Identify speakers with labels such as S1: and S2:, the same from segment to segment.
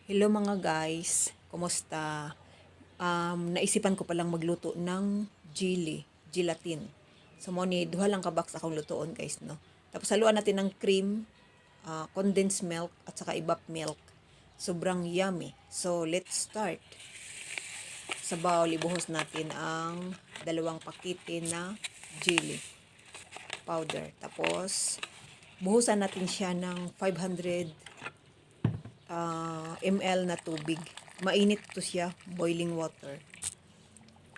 S1: Hello mga guys, kumusta? Naisipan ko palang magluto ng gelatin. So mo ni duha lang ka box akong lutoon guys, no. Tapos haluan natin ng cream, condensed milk at saka evap milk. Sobrang yummy. So let's start. Sa bowl ibuhos natin ang 2 pakete na jelly powder. Tapos buhusan natin siya ng 500 ml na tubig. Mainit to siya, boiling water.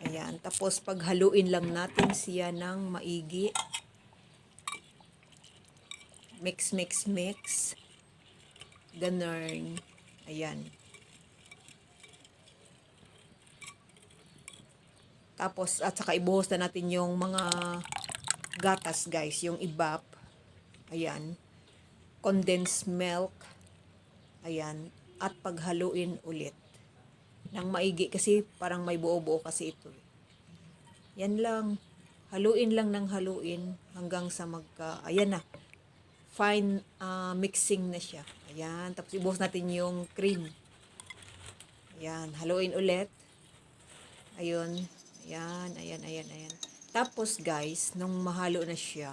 S1: Ayan. Tapos paghaluin lang natin siya ng maigi. Mix, mix, mix. Ganun. Ayan. Tapos at saka ibuhos na natin yung mga gatas guys, yung evap. Ayan. Condensed milk. Ayan. At paghaluin ulit ng maigi kasi parang may buo-buo kasi ito. Yan lang. Haluin lang ng haluin hanggang sa ayan na. Fine mixing na siya. Ayan. Tapos ibuhos natin yung cream. Ayan. Haluin ulit. Ayun. Ayan. Ayan. Ayan. Ayan. Tapos guys, nung mahalo na siya,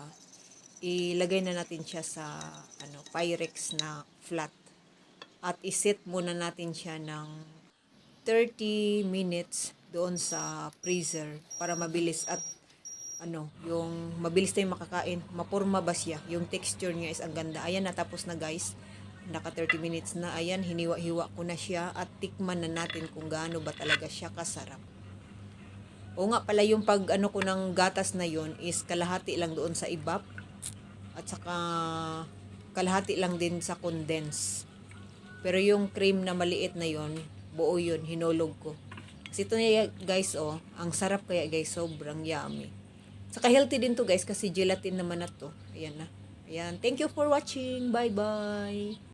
S1: ilagay na natin siya sa Pyrex na flat. At iset muna natin siya ng 30 minutes doon sa freezer para mabilis at yung mabilis tayong makakain. Mapurma ba siya? Yung texture niya is ang ganda. Ayan, natapos na guys. Naka 30 minutes na. Ayan, hiniwa-hiwa ko na siya at tikman na natin kung gaano ba talaga siya kasarap. O nga pala yung ko ng gatas na yon is kalahati lang doon sa evap at saka kalahati lang din sa condense. Pero yung cream na maliit na yon, buo yun, hinulog ko. Kasi ito niya guys, ang sarap kaya guys, sobrang yummy. Saka healthy din to guys kasi gelatin naman na to. Ayan na. Ayan, thank you for watching. Bye bye.